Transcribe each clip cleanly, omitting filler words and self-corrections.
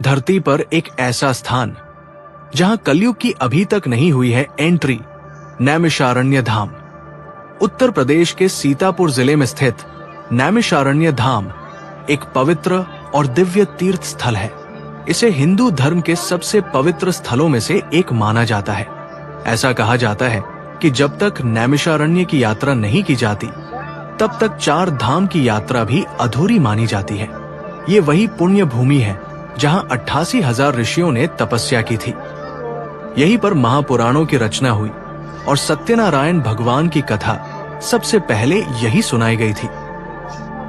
धरती पर एक ऐसा स्थान जहां कलयुग की अभी तक नहीं हुई है एंट्री, नैमिषारण्य धाम। उत्तर प्रदेश के सीतापुर जिले में स्थित नैमिषारण्य धाम एक पवित्र और दिव्य तीर्थ स्थल है। इसे हिंदू धर्म के सबसे पवित्र स्थलों में से एक माना जाता है। ऐसा कहा जाता है कि जब तक नैमिषारण्य की यात्रा नहीं की जाती, तब तक 4 धाम की यात्रा भी अधूरी मानी जाती है। ये वही पुण्य भूमि है जहां 88,000 ऋषियों ने तपस्या की थी। यहीं पर महापुराणों की रचना हुई और सत्यनारायण भगवान की कथा सबसे पहले यही सुनाई गई थी।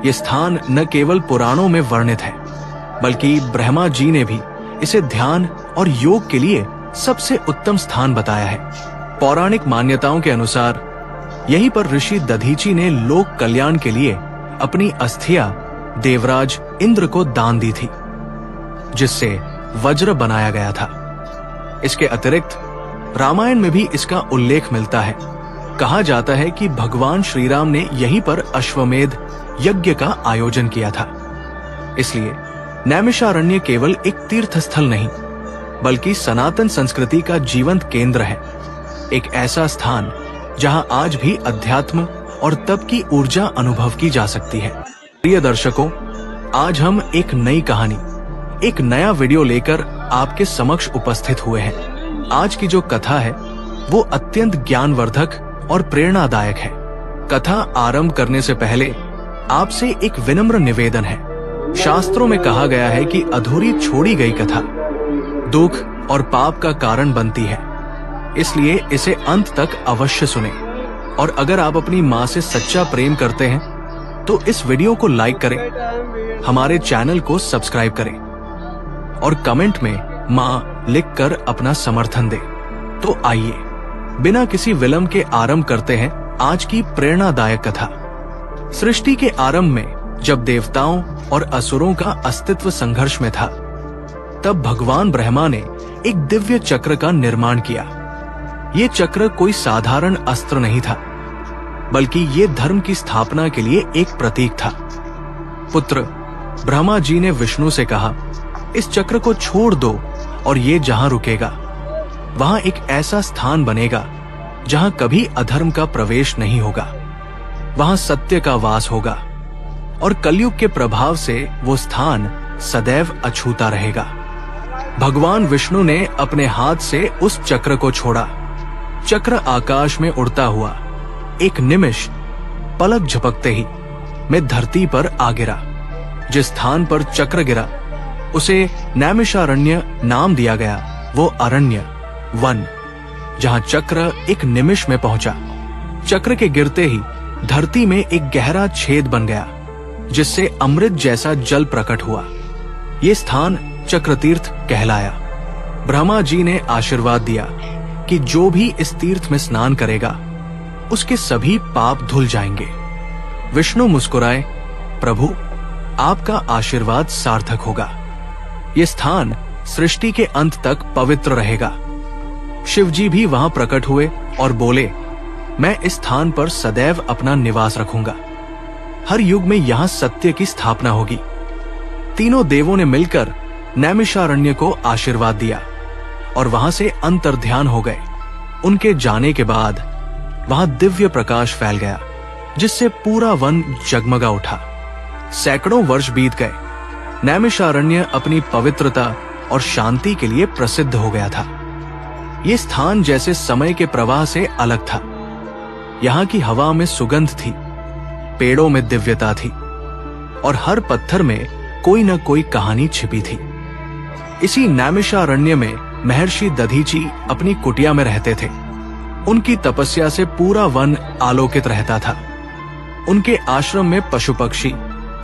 ये स्थान न केवल पुराणों में वर्णित है, बल्कि ब्रह्मा जी ने भी इसे ध्यान और योग के लिए सबसे उत्तम स्थान बताया है। पौराणिक मान्यताओं के अनुसार यहीं पर ऋषि दधीची ने लोक कल्याण के लिए अपनी अस्थियां देवराज इंद्र को दान दी थी, जिससे वज्र बनाया गया था। इसके अतिरिक्त रामायण में भी इसका उल्लेख मिलता है। कहा जाता है कि भगवान श्री राम ने यहीं पर अश्वमेध यज्ञ का आयोजन किया था। इसलिए नैमिषारण्य केवल एक तीर्थ स्थल नहीं, बल्कि सनातन संस्कृति का जीवंत केंद्र है। एक ऐसा स्थान जहां आज भी अध्यात्म और तप की ऊर्जा अनुभव की जा सकती है। प्रिय दर्शकों, आज हम एक नई कहानी, एक नया वीडियो लेकर आपके समक्ष उपस्थित हुए हैं। आज की जो कथा है वो अत्यंत ज्ञानवर्धक और प्रेरणादायक है। कथा आरंभ करने से पहले आपसे एक विनम्र निवेदन है। शास्त्रों में कहा गया है कि अधूरी छोड़ी गई कथा दुख और पाप का कारण बनती है, इसलिए इसे अंत तक अवश्य सुनें। और अगर आप अपनी माँ से सच्चा प्रेम करते हैं तो इस वीडियो को लाइक करें, हमारे चैनल को सब्सक्राइब करें और कमेंट में माँ लिखकर अपना समर्थन दें। तो आइए बिना किसी विलंब के आरंभ करते हैं आज की प्रेरणादायक कथा। सृष्टि के आरंभ में जब देवताओं और असुरों का अस्तित्व संघर्ष में था, तब भगवान ब्रह्मा ने एक दिव्य चक्र का निर्माण किया। ये चक्र कोई साधारण अस्त्र नहीं था, बल्कि ये धर्म की स्थापना के लिए एक प्रतीक था। पुत्र ब्रह्मा जी ने विष्णु से कहा, इस चक्र को छोड़ दो और ये जहां रुकेगा वहां एक ऐसा स्थान बनेगा जहां कभी अधर्म का प्रवेश नहीं होगा। वहां सत्य का वास होगा और कलयुग के प्रभाव से वो स्थान सदैव अछूता रहेगा। भगवान विष्णु ने अपने हाथ से उस चक्र को छोड़ा। चक्र आकाश में उड़ता हुआ एक निमिष पलक झपकते ही में धरती पर आ गिरा। जिस स्थान पर चक्र गिरा उसे नैमिषारण्य नाम दिया गया। वो अरण्य, वन, जहां चक्र एक निमिष में पहुंचा। चक्र के गिरते ही धरती में एक गहरा छेद बन गया, जिससे अमृत जैसा जल प्रकट हुआ। ये स्थान चक्रतीर्थ कहलाया। ब्रह्मा जी ने आशीर्वाद दिया कि जो भी इस तीर्थ में स्नान करेगा उसके सभी पाप धुल जाएंगे। विष्णु मुस्कुराए, प्रभु आपका आशीर्वाद सार्थक होगा। ये स्थान सृष्टि के अंत तक पवित्र रहेगा। शिवजी भी वहां प्रकट हुए और बोले, मैं इस स्थान पर सदैव अपना निवास रखूंगा। हर युग में यहाँ सत्य की स्थापना होगी। तीनों देवों ने मिलकर नैमिषारण्य को आशीर्वाद दिया और वहां से अंतर्ध्यान हो गए। उनके जाने के बाद वहां दिव्य प्रकाश फैल गया, जिससे पूरा वन जगमगा उठा। सैकड़ों वर्ष बीत गए। नैमिषारण्य अपनी पवित्रता और शांति के लिए प्रसिद्ध हो गया था। ये स्थान जैसे समय के प्रवाह से अलग था। यहाँ की हवा में सुगंध थी, पेड़ों में दिव्यता थी और हर पत्थर में कोई न कोई कहानी छिपी थी। इसी नैमिषारण्य में महर्षि दधीची अपनी कुटिया में रहते थे। उनकी तपस्या से पूरा वन आलोकित रहता था। उनके आश्रम में पशु पक्षी,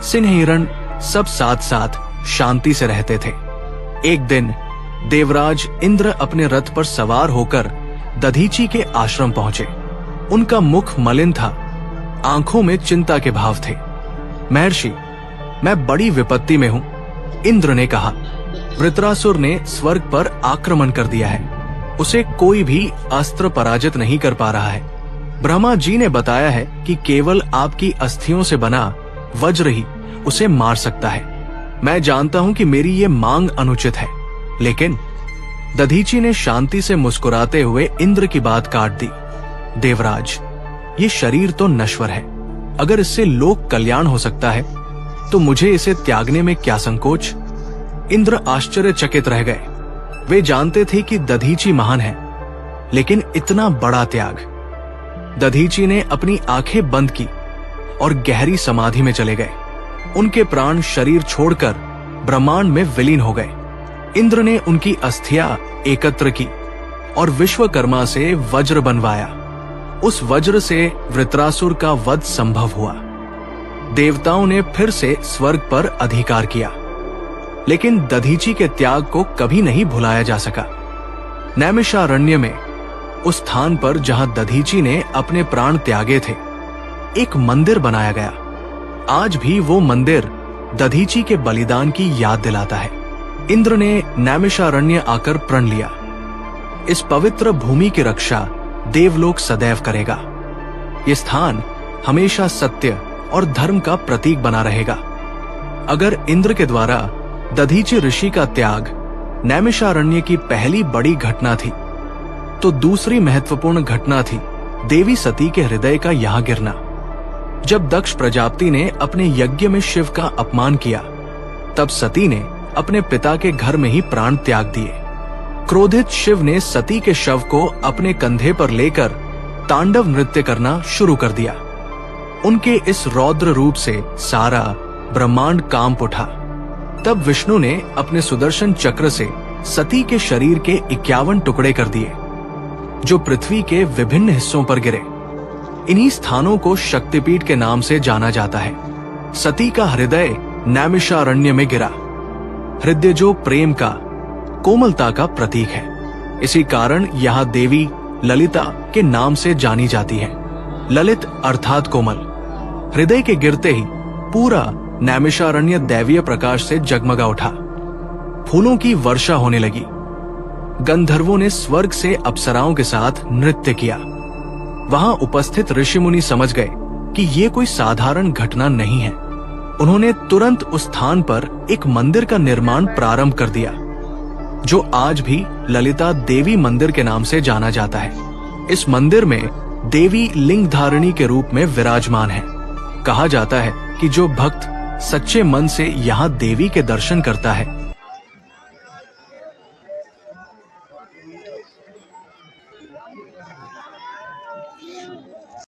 सिंह, हिरण सब साथ साथ शांति से रहते थे। एक दिन देवराज इंद्र अपने रथ पर सवार होकर दधीची के आश्रम पहुंचे। उनका मुख मलिन था, आंखों में चिंता के भाव थे। महर्षि, मैं बड़ी विपत्ति में हूं, इंद्र ने कहा। वृत्रासुर ने स्वर्ग पर आक्रमण कर दिया है। उसे कोई भी अस्त्र पराजित नहीं कर पा रहा है। ब्रह्मा जी ने बताया है कि केवल आपकी अस्थियों से बना वज्र ही उसे मार सकता है। मैं जानता हूं कि मेरी ये मांग अनुचित है, लेकिन दधीची ने शांति से मुस्कुराते हुए इंद्र की बात काट दी। देवराज, ये शरीर तो नश्वर है, अगर इससे लोक कल्याण हो सकता है तो मुझे इसे त्यागने में क्या संकोच। इंद्र आश्चर्यचकित रह गए। वे जानते थे कि दधीची महान है, लेकिन इतना बड़ा त्याग। दधीची ने अपनी आंखें बंद की और गहरी समाधि में चले गए। उनके प्राण शरीर छोड़कर ब्रह्मांड में विलीन हो गए। इंद्र ने उनकी अस्थियां एकत्र की और विश्वकर्मा से वज्र बनवाया। उस वज्र से वृत्रासुर का वध संभव हुआ। देवताओं ने फिर से स्वर्ग पर अधिकार किया, लेकिन दधीची के त्याग को कभी नहीं भुलाया जा सका। नैमिषारण्य में, उस स्थान पर जहां दधीची ने अपने प्राण त्यागे थे, एक मंदिर बनाया गया। आज भी वो मंदिर दधीची के बलिदान की याद दिलाता है। इंद्र ने नैमिषारण्य आकर प्रण लिया, इस पवित्र भूमि की रक्षा देवलोक सदैव करेगा। ये स्थान हमेशा सत्य और धर्म का प्रतीक बना रहेगा। अगर इंद्र के द्वारा दधीची ऋषि का त्याग नैमिषारण्य की पहली बड़ी घटना थी, तो दूसरी महत्वपूर्ण घटना थी देवी सती के हृदय का यहां गिरना। जब दक्ष प्रजापति ने अपने यज्ञ में शिव का अपमान किया, तब सती ने अपने पिता के घर में ही प्राण त्याग दिए। क्रोधित शिव ने सती के शव को अपने कंधे पर लेकर तांडव नृत्य करना शुरू कर दिया। उनके इस रौद्र रूप से सारा ब्रह्मांड कांप उठा। तब विष्णु ने अपने सुदर्शन चक्र से सती के शरीर के 51 टुकड़े कर दिए, जो पृथ्वी के विभिन्न हिस्सों पर गिरे। इन्हीं स्थानों को शक्तिपीठ के नाम से जाना जाता है। सती का हृदय नैमिषारण्य में गिरा। हृदय जो प्रेम का, कोमलता का प्रतीक है। इसी कारण यहां देवी ललिता के नाम से जानी जाती है। ललित अर्थात कोमल। हृदय के गिरते ही पूरा नैमिषारण्य दैवीय प्रकाश से जगमगा उठा। फूलों की वर्षा होने लगी। गंधर्वों ने स्वर्ग से अप्सराओं के साथ नृत्य किया। वहां उपस्थित ऋषि मुनि समझ गए कि ये कोई साधारण घटना नहीं है। उन्होंने तुरंत उस स्थान पर एक मंदिर का निर्माण प्रारंभ कर दिया, जो आज भी ललिता देवी मंदिर के नाम से जाना जाता है। इस मंदिर में देवी लिंग धारिणी के रूप में विराजमान है। कहा जाता है कि जो भक्त सच्चे मन से यहाँ देवी के दर्शन करता है,